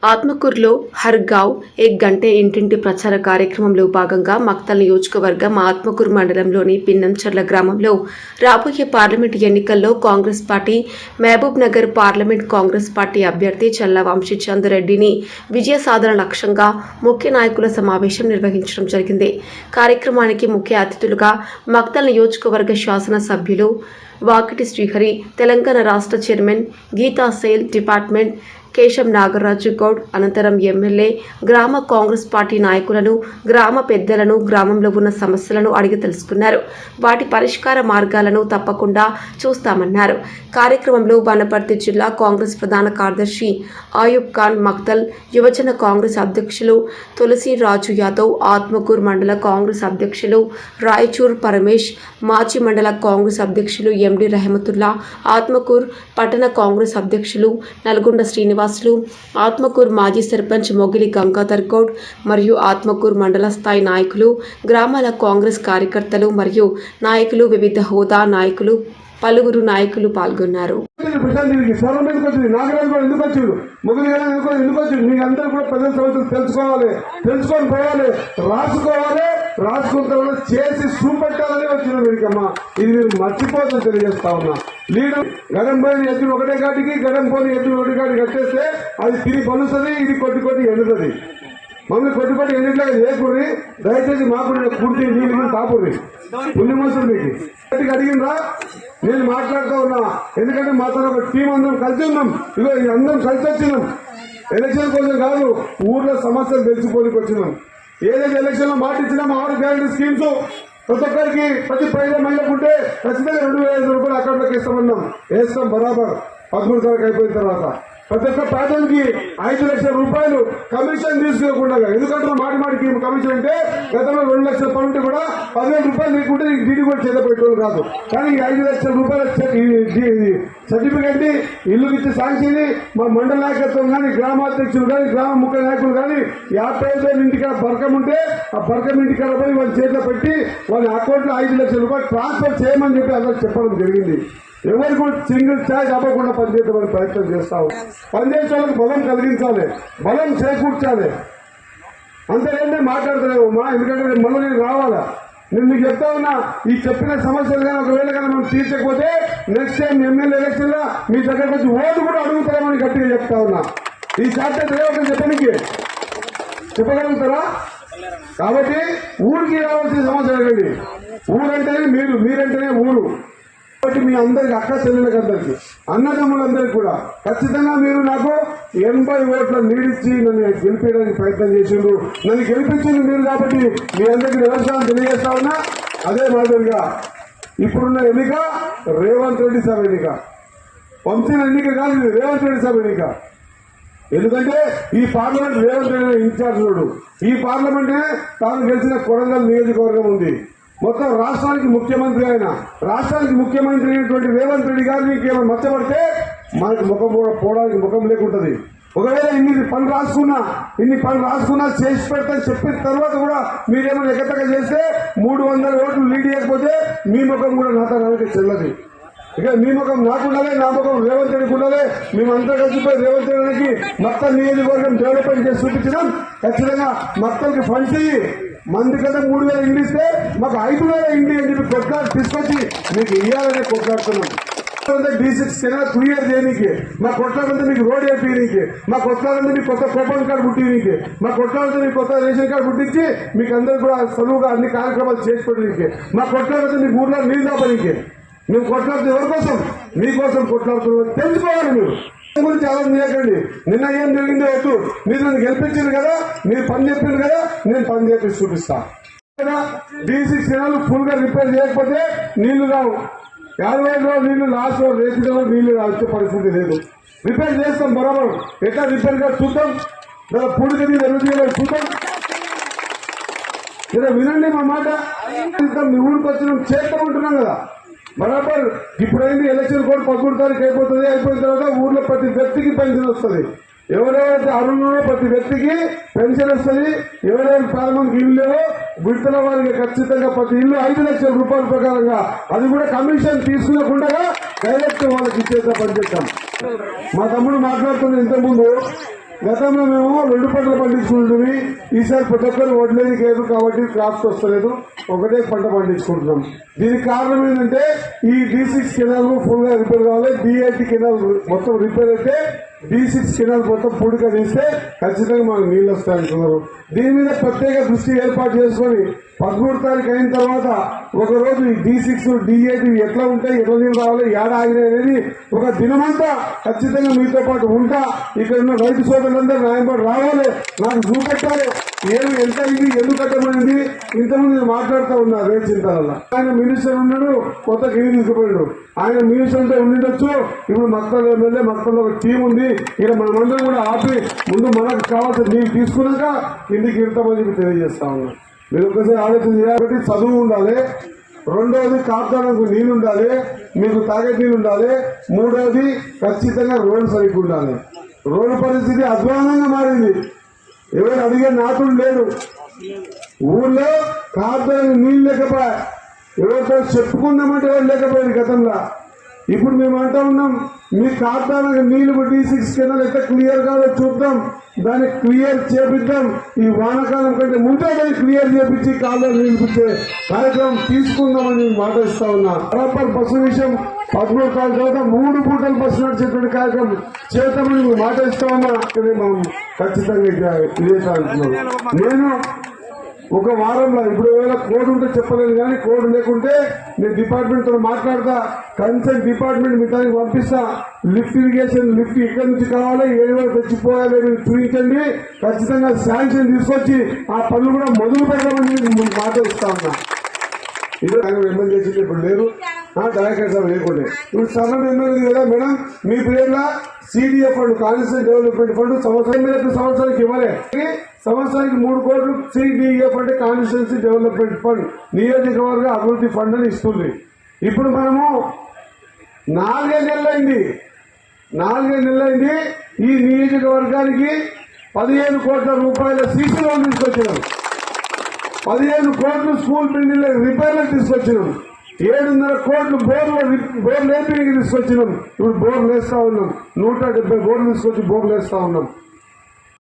ఆత్మకూరులో హర్ గావ్ ఏక్ గంటే ఇంటింటి ప్రచార కార్యక్రమంలో భాగంగా మక్తల్ నియోజకవర్గం ఆత్మకూరు మండలంలోని పిన్నంచర్ల గ్రామంలో రాబోయే పార్లమెంటు ఎన్నికల్లో Congress party Mahbubnagar parliament Congress party అభ్యర్థి చల్లా వంశీచంద్ రెడ్డిని విజయ సాధన లక్ష్యంగా ముఖ్య నాయకుల సమావేశం నిర్వహించడం జరిగింది. కార్యక్రమానికి ముఖ్య అతిథులుగా మక్తల్ నియోజకవర్గ శాసన సభ్యులు వాకిటి శ్రీహరి, తెలంగాణ రాష్ట్ర చైర్మన్ గీతా సేల్ డిపార్ట్మెంట్ కేశం నాగరాజు గౌడ్, అనంతరం ఎమ్మెల్యే, గ్రామ కాంగ్రెస్ పార్టీ నాయకులను, గ్రామ పెద్దలను గ్రామంలో ఉన్న సమస్యలను అడిగి తెలుసుకున్నారు. వాటి పరిష్కార మార్గాలను తప్పకుండా చూస్తామన్నారు. కార్యక్రమంలో వనపర్తి జిల్లా కాంగ్రెస్ ప్రధాన కార్యదర్శి ఆయూబ్ ఖాన్, మక్తల్ యువజన కాంగ్రెస్ అధ్యక్షులు తులసి రాజు యాదవ్, ఆత్మకూరు మండల కాంగ్రెస్ అధ్యక్షులు రాయచూర్ పరమేష్, మాజీ మండల కాంగ్రెస్ అధ్యక్షులు ఎండి రహమతుల్లా, ఆత్మకూరు పట్టణ కాంగ్రెస్ అధ్యక్షులు నల్గొండ శ్రీనివాస్, ఆత్మకూరు మాజీ సర్పంచ్ మొగిలి గంగాధర్ గౌడ్ మరియు ఆత్మకూరు మండల స్థాయి నాయకులు, గ్రామాల కాంగ్రెస్ కార్యకర్తలు మరియు నాయకులు, వివిధ హోదా నాయకులు, పలువురు నాయకులు పాల్గొన్నారు. తెలుసుకొని పోవాలి, రాసుకున్న తర్వాత చేసి చూపెట్టాలని వచ్చిన మీకమ్మా. ఇది మీరు మర్చిపోతుందని తెలియజేస్తా ఉన్నా. లీడర్ గగన్ పోయిన ఎద్దులు ఒకటే కాటికి, గగన్ పోయిన ఎద్దులు ఒకటి కాటికి కట్టేస్తే అది తిరిగి పలుస్తుంది, ఇది కొట్టి ఎండుతుంది. మమ్మల్ని కొట్టి ఎన్నిట్లాగా చేయకూడదు. దయచేసి మాకు కుర్తి నీళ్ళు తాపుర్రి పుణ్యమోసం మీకు అడిగినరా. నేను మాట్లాడుతూ ఉన్నా, ఎందుకంటే మాతో ఒక టీం అందరం కలిసి ఉన్నాం. ఇగో అందరం కలిసి వచ్చినాం. ఎలక్షన్ కోసం కాదు, ఊర్లో సమస్యలు తెలుసుకోనికి వచ్చినాం. ఏదైతే ఎలక్షన్ లో మాట ఇచ్చినామో 6 గ్యారెంటీ స్కీమ్స్ ప్రతి ఒక్కరికి, ప్రతి 10 మహిళలకు ఉంటే ఖచ్చితంగా 2,500 రూపాయలు అకౌంట్లోకి ఇస్తామన్నాం. వేస్తాం బరాబర్ 13 సార్లు అయిపోయిన తర్వాత. ప్రతి ఒక్క పేదలకి 5 లక్షల రూపాయలు కమిషన్ తీసుకోకుండా. ఎందుకంటే మాటికి కమిషన్ అంటే గతంలో 2 లక్షల పని ఉంటే కూడా 10,000 రూపాయలు నీకుంటే నీకు డీడీ కూడా చేత పెట్టేవాళ్ళు కాదు. కానీ 5 లక్షల రూపాయల సర్టిఫికెట్ ఇల్లుకి ఇచ్చి సాంక్షన్ మా మండల నాయకత్వం కానీ, గ్రామాధ్యక్షులు కానీ, గ్రామ ముఖ్య నాయకులు కానీ 50,000 ఇంటికాడ బరకం ఉంటే ఆ బరకం ఇంటికాడ పోయి వాళ్ళ చేతిలో పెట్టి వాళ్ళ అకౌంట్ లో 5 లక్షల రూపాయలు ట్రాన్స్ఫర్ చేయమని చెప్పి అందరికి చెప్పడం జరిగింది. ఎవరు కూడా సింగిల్ ఛార్జ్ అవ్వకుండా పనిచేయడానికి ప్రయత్నం చేస్తావు. పనిచేసే వాళ్ళకి బలం కలిగించాలి, బలం చేకూర్చాలి. అంతేంటే మాట్లాడుతున్నామమ్మా. ఎందుకంటే మళ్ళీ నేను రావాలా. నేను మీకు చెప్తా ఉన్నా, ఈ చెప్పిన సమస్యలు కానీ ఒకవేళ కానీ మనం తీర్చకపోతే నెక్స్ట్ టైం ఎమ్మెల్యే ఎలక్షన్ లో మీ దగ్గరకు వచ్చి ఓటు కూడా అడుగుతామని గట్టిగా చెప్తా ఉన్నా. ఈ సాధ్యత చెప్పగలుగుతారా? కాబట్టి ఊరికి రావాల్సిన సమస్య అడగండి. ఊరంటేనే మీరంటేనే ఊరు. కాబట్టి మీ అందరికి, అక్క చెల్లెలకు అందరికి, అన్నదమ్ములందరికీ కూడా ఖచ్చితంగా మీరు నాకు 80 ఓట్ల నీడిచ్చి నన్ను గెలిపించడానికి ప్రయత్నం చేసిండ్రు. నన్ను గెలిపించింది మీరు కాబట్టి మీ అందరికీ నిరసన తెలియజేస్తా ఉన్నా. అదే మాదిరిగా ఇప్పుడున్న ఎన్నిక రేవంత్ రెడ్డి సాబ్ ఎన్నిక, వంశీల ఎన్నిక కాదు, ఇది రేవంత్ రెడ్డి సాబ్ ఎన్నిక. ఎందుకంటే ఈ పార్లమెంట్ రేవంత్ రెడ్డి ఇన్ఛార్జ్ రోడ్డు. ఈ పార్లమెంటే తాను గెలిచిన కొడంగల్ నియోజకవర్గం ఉంది. మొత్తం రాష్ట్రానికి ముఖ్యమంత్రి ఆయన. రాష్ట్రానికి ముఖ్యమంత్రి అయినటువంటి రేవంత్ రెడ్డి గారు మీకు ఏమైనా మచ్చబడితే మనకు ముఖం పోవడానికి ముఖం లేకుంటది. ఒకవేళ ఇన్ని పని రాసుకున్నా చేసి పెడతాను చెప్పిన తర్వాత కూడా మీరేమైనా ఎగతగా చేస్తే 300 ఓట్లు లీడ్ చేయకపోతే మీ ముఖం కూడా నాతో రావడానికి చెల్లదు. ఇక మీ ముఖం నాకుండాలే, నా ముఖం రేవంత్ రెడ్డికి ఉండాలి. మేమంతా కలిసిపోయి రేవంత్ రెడ్డికి మక్తల్ నియోజకవర్గం డెవలప్మెంట్ చేసి చూపించడం. ఖచ్చితంగా మక్తల్కి ఫండ్స్ ఇయ్యి. మంది కదా 3,000 ఇండి ఇస్తే మాకు 5,000 ఇండి అని చెప్పి కొట్లాడి తీసుకొచ్చి మీకు ఇవ్వాలనే కొట్లాడుతున్నాం. D6 క్లియర్ చేయడానికి, మా కొట్లాడంతా మీకు రోడ్ వేయడానికి, మా కొట్లాడంతా మీకు కొత్త కూపన్ కార్డు పుట్టినకి, మా కొట్లాడంతా మీకు కొత్త రేషన్ కార్డు పుట్టించి మీకు అందరూ కూడా సలువుగా అన్ని కార్యక్రమాలు చేసి పెట్టడానికి, మా కొట్లాడంతా మీకు ఊర్లో నీళ్ళు దాపడానికి. మేము కొట్లాడుతుంది ఎవరి కోసం? మీకోసం కొట్లాడుతున్నాం. తెలుసుకోవాలి. మీరు గురించి ఆలోచన చేయకండి. నిన్న ఏం జరిగిందో వద్దు. మీరు నన్ను గెలిపించింది కదా, మీరు పని చెప్పింది కదా, నేను పని చేసి చూపిస్తా. D6 ఫుల్ గా రిపేర్ చేయకపోతే నీళ్లు రావు. 50 నీళ్లు లాస్ట్ రేపు నీళ్లు వచ్చే పరిస్థితి లేదు. రిపేర్ చేస్తాం బరాబర్. ఎట్లా రిపేర్ గా చూద్దాం, పూడికి చూద్దాం. వినండి మా మాట. మీ ఊరికి వచ్చిన చేస్తామంటున్నాం కదా బరాబర్. ఇప్పుడైంది ఎలక్షన్ కూడా 13 తారీఖు అయిపోతుంది. అయిపోయిన తర్వాత ఊర్లో ప్రతి వ్యక్తికి పెన్షన్ వస్తుంది. ఎవరెవరైతే అర్హులున్నారో ప్రతి వ్యక్తికి పెన్షన్ వస్తుంది. ఎవరెవరు ప్రారంభంకి ఇల్లు లేవో విడతల వారికి ఖచ్చితంగా ప్రతి ఇల్లు 5 లక్షల రూపాయల ప్రకారంగా, అది కూడా కమిషన్ తీసుకునకుండా డైరెక్ట్ వాళ్ళకి ఇచ్చేదా పనిచేస్తాం. మా తమ్ముడు మాట్లాడుతున్న ఇంతకుముందు గతంలో మేము 2 పంటలు పండించుకుంటుంది. ఈసారి ప్రతి ఒక్కరు వడ్లేదు లేదు కాబట్టి క్రాప్స్ వస్తలేదు, ఒకటే పంట పండించుకుంటున్నాం. దీనికి కారణం ఏంటంటే ఈ D6 కెనాల్ ఫుల్ గా రిపేర్ కావాలి. D8 కెనాల్ మొత్తం రిపేర్ అయితే D6 కెనాల్ మొత్తం పూడిగా తీస్తే ఖచ్చితంగా మనకు నీళ్లు వస్తాయంటున్నారు. దీని మీద ప్రత్యేక దృష్టి ఏర్పాటు చేసుకుని 13 తారీఖు అయిన తర్వాత ఒకరోజు D6 D8 ఎట్లా ఉంటాయి, ఎట్లా నీళ్ళు రావాలి, ఏడా ఆగినాయి అనేది ఒక దినమంతా ఖచ్చితంగా మీతో పాటు ఉంటా. ఇక్కడ ఉన్న రైతు సోదరులందరూ న్యాయపడి రావాలి, నాకు చూపెట్టాలి ఏమి ఎంత ఇది ఎందుకు కట్టమైంది. ఇంతకుముందు నేను మాట్లాడుతూ ఉన్నా రేపు చింతల ఆయన మినిస్టర్ ఉన్నాడు, కొత్త గిరి తీసుకుపోయాడు. ఆయన మినిస్టర్ అంటే ఉండిండొచ్చు. ఇప్పుడు మక్తల్ ఎమ్మెల్యే మక్తల్లో ఒక టీం ఉంది. ఇక్కడ మనమందరం కూడా ఆపి ముందు మనకు కావాల్సిన నీళ్ళు తీసుకున్నాక ఇంటికి ఇంతమందికి తెలియజేస్తా ఉన్నాం. మీరు ఒకసారి ఆలోచన చేయాలి. చదువు ఉండాలి, రెండోది కాపుదానికి నీళ్లు ఉండాలి, మీకు తాగే నీళ్ళు ఉండాలి, మూడోది ఖచ్చితంగా రోడ్డు సరిగ్గా ఉండాలి. రోడ్డు పరిస్థితి అధ్వానంగా మారింది. ఎవరు అడిగే నాతుడు లేడు. ఊళ్ళో కాపుదానికి నీళ్లు లేకపోయా, ఎవరితో చెప్పుకుందామంటే ఎవరు లేకపోయింది గతంలో. ఇప్పుడు మేము అంటా ఉన్నాం, మీ కాపుదానికి నీళ్లు D6 కెనాల్ ఎట్లా క్లియర్ కాదో చూద్దాం, దాన్ని క్లియర్ చేపిద్దాం. ఈ వానాకాలం కంటే ముందే దాన్ని క్లియర్ చేపించి కాలువ నిలిపించే కార్యక్రమం తీసుకుందామని మాట ఇస్తా ఉన్నా. బరాబర్ బస్సు విషయం 13 కాల తర్వాత 3 పూటలు బస్సు నడిచేటువంటి కార్యక్రమం చేద్దామని మాట ఇస్తా ఉన్నా. మనం ఖచ్చితంగా అంటున్నాం. నేను ఒక వారంలో ఇప్పుడు ఏమైనా కోడ్ ఉంటే చెప్పలేదు, కానీ కోడ్ లేకుంటే నేను డిపార్ట్మెంట్ తో మాట్లాడతా. కన్సర్న్ డిపార్ట్మెంట్ మీ దానికి పంపిస్తా. లిఫ్ట్ ఇరిగేషన్ లిఫ్ట్ ఇక్కడి నుంచి కావాలి, ఏదో తెచ్చిపోయాలి మీరు చూపించండి. ఖచ్చితంగా శాంక్షన్ తీసుకొచ్చి ఆ పనులు కూడా మొదలు పెడదామని మాట ఇస్తా ఉన్నా. ఇది ఎమ్మెల్యే చేసింది ఇప్పుడు లేరు, డైరెక్టర్ సార్ లేకుండే. ఇప్పుడు సగం ఎమ్మెల్యే కదా మేడం, మీ పేర్ల CDF fund constitution development fund సంవత్సరానికి ఇవ్వలే. సంవత్సరానికి 3 కోట్లు CDF అంటే కాన్స్టిట్యూన్సీ డెవలప్మెంట్ ఫండ్, నియోజకవర్గ అభివృద్ధి ఫండ్ అని ఇస్తుంది. ఇప్పుడు మనము 4 నెలలైంది ఈ నియోజకవర్గానికి 15 కోట్ల రూపాయల CC లోన్ తీసుకొచ్చినాం. 15 కోట్లు స్కూల్ బిల్డింగ్ రిపేర్లకు తీసుకొచ్చినాం. 7.5 కోట్లు బోర్లు వేపికి తీసుకొచ్చినాం. ఇప్పుడు బోర్లు వేస్తా ఉన్నాం. 170 బోర్లు తీసుకొచ్చి బోర్లు వేస్తా ఉన్నాం.